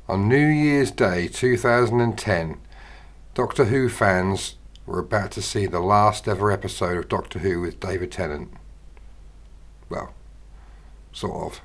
On New Year's Day 2010, Doctor Who fans were about to see the last ever episode of Doctor Who with David Tennant. Well, sort of.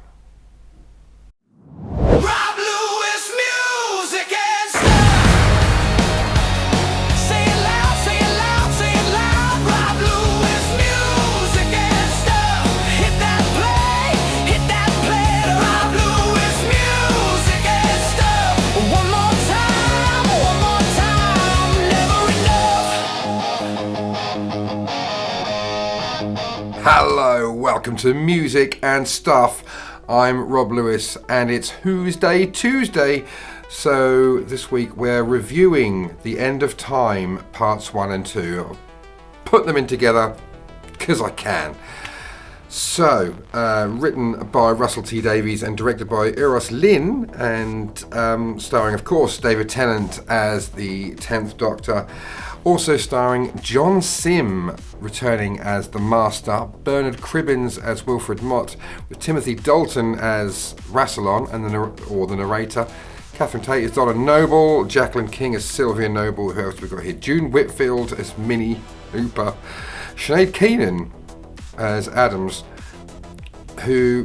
Hello, welcome to Music and Stuff. I'm Rob Lewis and it's Who's Day Tuesday. So this week we're reviewing The End of Time parts 1 and 2. I'll put them in together because I can. So, written by Russell T Davies and directed by Eros Lin, and starring of course David Tennant as the 10th Doctor. Also starring John Sim returning as the Master, Bernard Cribbins as Wilfred Mott, with Timothy Dalton as Rassilon and the narrator, Catherine Tate as Donna Noble, Jacqueline King as Sylvia Noble, who else we got here? June Whitfield as Minnie Hooper, Sinead Keenan as Adams, who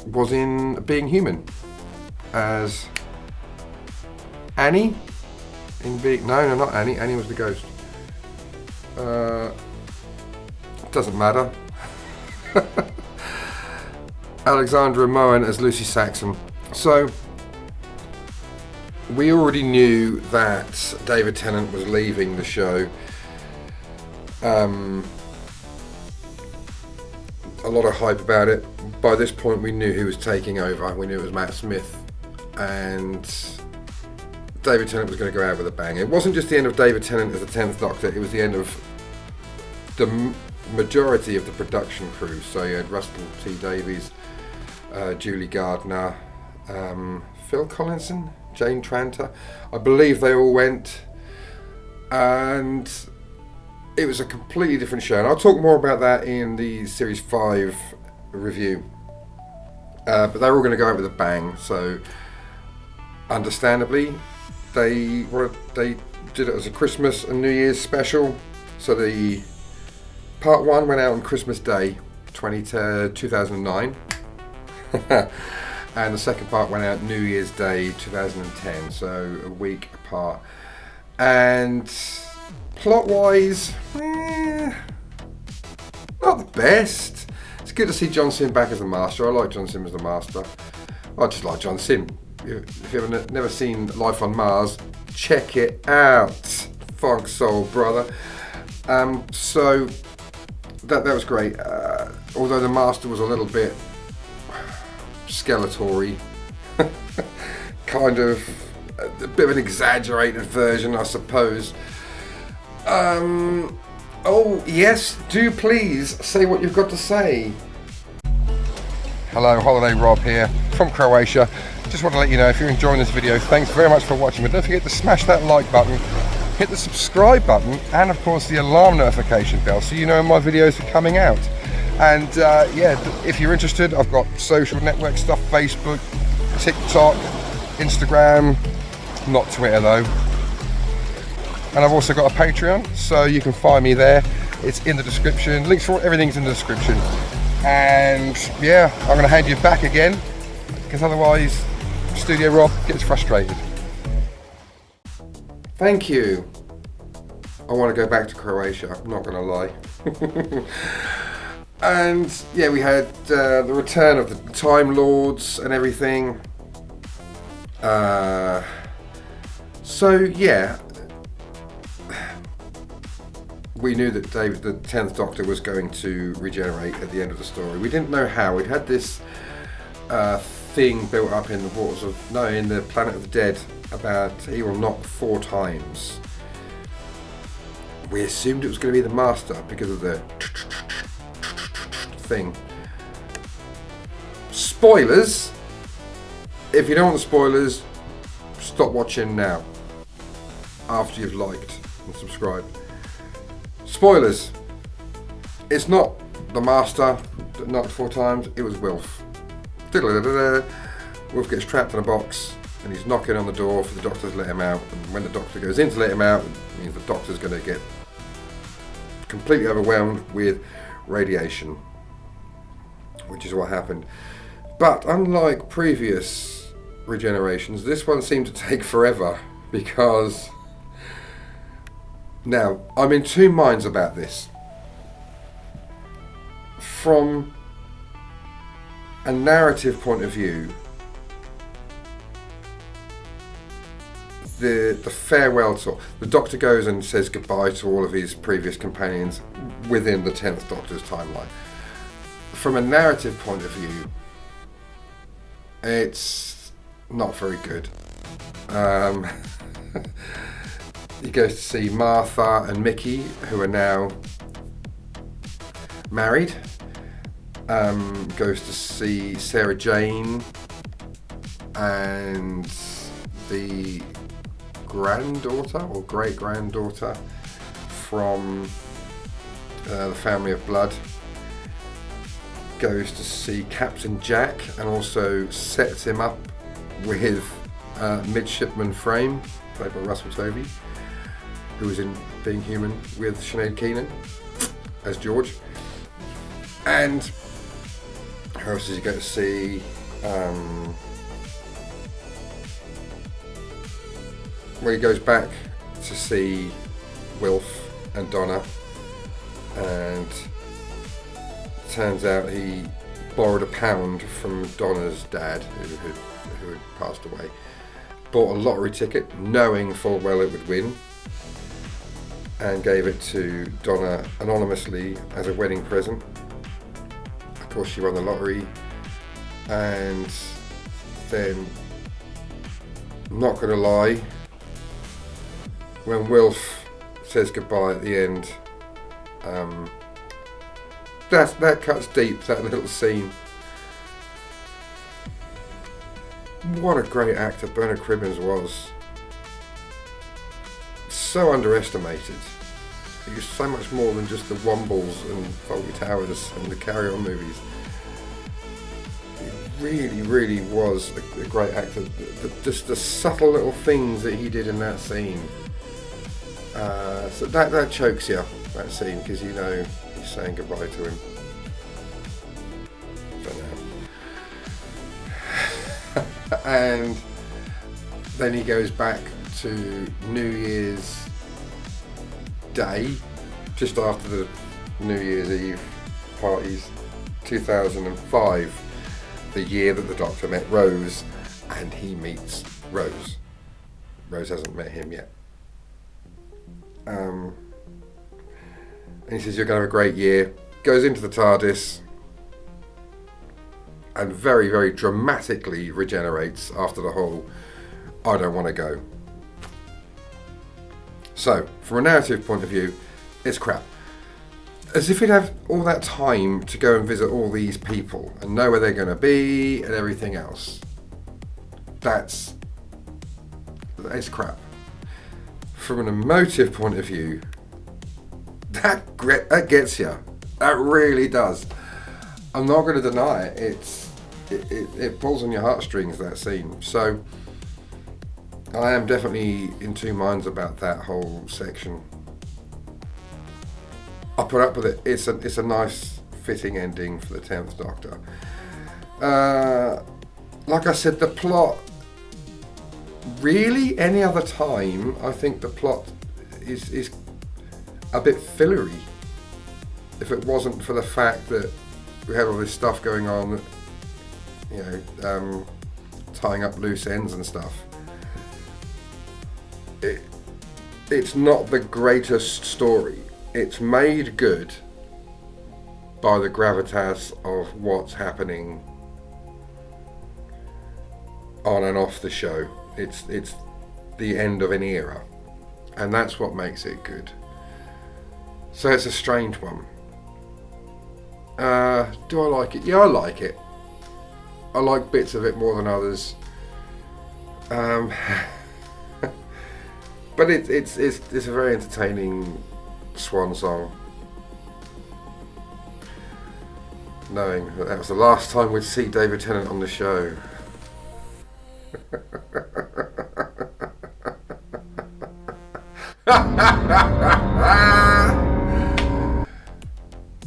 was in Being Human as Annie. No, not Annie. Annie was the ghost. Doesn't matter. Alexandra Moen as Lucy Saxon. So, we already knew that David Tennant was leaving the show. A lot of hype about it. By this point, we knew who was taking over. We knew it was Matt Smith. And David Tennant was going to go out with a bang. It wasn't just the end of David Tennant as the 10th Doctor, it was the end of the majority of the production crew. So you had Russell T Davies, Julie Gardner, Phil Collinson, Jane Tranter. I believe they all went, and it was a completely different show. And I'll talk more about that in the Series 5 review. But they were all going to go out with a bang, so understandably, they did it as a Christmas and New Year's special. So the part 1 went out on Christmas Day 2009 and the second part went out New Year's Day 2010, so a week apart. And plot wise, not the best. It's good to see John Sim back as the Master. I like John Sim as the Master. I just like John Sim. If you've never seen Life on Mars, check it out. Funk soul, brother. So that was great. Although the Master was a little bit Skeletory, kind of a bit of an exaggerated version, I suppose. Oh yes, do please say what you've got to say. Hello, Holiday Rob here from Croatia. Just want to let you know, if you're enjoying this video, thanks very much for watching, but don't forget to smash that like button, hit the subscribe button, and of course the alarm notification bell so you know when my videos are coming out. And yeah, if you're interested, I've got social network stuff, Facebook, TikTok, Instagram, not Twitter though. And I've also got a Patreon, so you can find me there. It's in the description, links for everything's in the description. And yeah, I'm going to hand you back again, because otherwise Studio Rob gets frustrated. Thank you. I want to go back to Croatia, I'm not going to lie. And yeah, we had the return of the Time Lords and everything. So yeah, we knew that David, the 10th Doctor, was going to regenerate at the end of the story. We didn't know how. We'd had this thing built up in the Planet of the Dead about he will knock 4 times. We assumed it was going to be the Master because of the thing. Spoilers! If you don't want the spoilers, stop watching now. After you've liked and subscribed. Spoilers. It's not the Master that knocked 4 times, it was Wilf. Wilf gets trapped in a box and he's knocking on the door for the doctor to let him out, and when the doctor goes in to let him out, it means the doctor's going to get completely overwhelmed with radiation, which is what happened. But unlike previous regenerations, this one seemed to take forever, because now I'm in two minds about this. From a narrative point of view, the farewell tour, the Doctor goes and says goodbye to all of his previous companions within the 10th Doctor's timeline. From a narrative point of view, it's not very good. He goes to see Martha and Mickey, who are now married. Goes to see Sarah Jane and the granddaughter or great granddaughter from the family of blood. Goes to see Captain Jack and also sets him up with Midshipman Frame, played by Russell Tovey, who was in Being Human with Sinead Keenan as George. And who else does he go to see? Where he goes back to see Wilf and Donna, and turns out he borrowed £1 from Donna's dad, who had passed away. Bought a lottery ticket, knowing full well it would win, and gave it to Donna anonymously as a wedding present. Of course, she won the lottery, and then, not gonna lie, when Wilf says goodbye at the end, that cuts deep, that little scene. What a great actor Bernard Cribbins was. So underestimated. He was so much more than just the Wombles and Fawlty Towers and the Carry On movies. He really, really was a great actor. Just the subtle little things that he did in that scene. So that chokes you, that scene, because you know he's saying goodbye to him. For now. And then he goes back to New Year's Day, just after the New Year's Eve parties, 2005, the year that the Doctor met Rose, and he meets Rose. Rose hasn't met him yet. And he says, you're going to have a great year. Goes into the TARDIS and very, very dramatically regenerates after the whole I don't want to go. So, from a narrative point of view, it's crap. As if he'd have all that time to go and visit all these people and know where they're going to be and everything else. It's crap. From an emotive point of view, that gets you. That really does. I'm not going to deny it. It pulls on your heartstrings, that scene. So I am definitely in two minds about that whole section. I'll put up with it. It's a nice, fitting ending for the 10th Doctor. Like I said, the plot. Really, any other time, I think the plot is a bit fillery. If it wasn't for the fact that we had all this stuff going on, tying up loose ends and stuff. It's not the greatest story. It's made good by the gravitas of what's happening on and off the show. It's the end of an era, and that's what makes it good. So it's a strange one. Do I like it? Yeah, I like it. I like bits of it more than others. But it's a very entertaining swan song. Knowing that was the last time we'd see David Tennant on the show.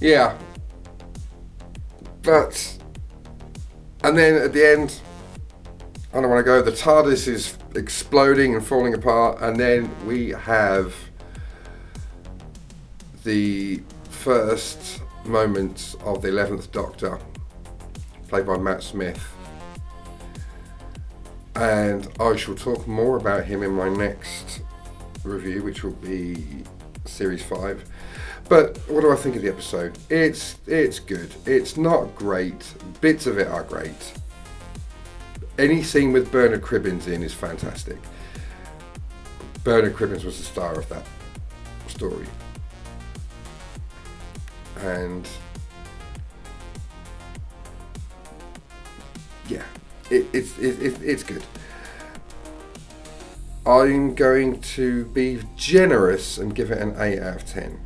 Yeah. But, and then at the end, I don't want to go, the TARDIS is exploding and falling apart, and then we have the first moments of the 11th Doctor, played by Matt Smith. And I shall talk more about him in my next review, which will be Series 5. But what do I think of the episode? It's good. It's not great. Bits of it are great. Any scene with Bernard Cribbins in is fantastic. Bernard Cribbins was the star of that story. And yeah, it's good. I'm going to be generous and give it an 8 out of 10.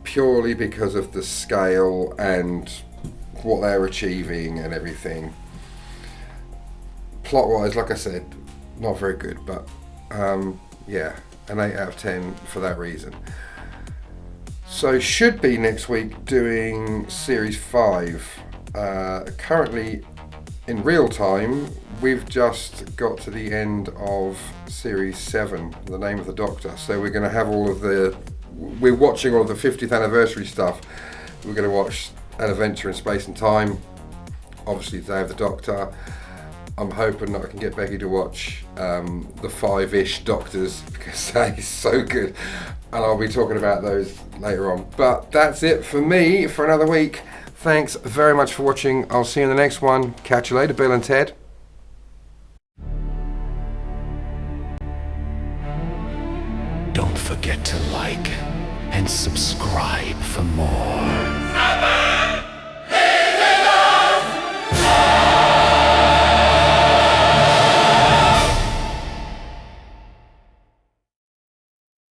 Purely because of the scale and what they're achieving and everything. Plot-wise, like I said, not very good, but yeah, an 8 out of 10 for that reason. So should be next week doing Series 5. Currently, in real time, we've just got to the end of Series 7, The Name of the Doctor. So we're going to have we're watching all of the 50th anniversary stuff. We're going to watch An Adventure in Space and Time, obviously Day of the Doctor. I'm hoping that I can get Becky to watch the 5-ish Doctors, because that is so good. And I'll be talking about those later on. But that's it for me for another week. Thanks very much for watching. I'll see you in the next one. Catch you later, Bill and Ted. Don't forget to like and subscribe for more.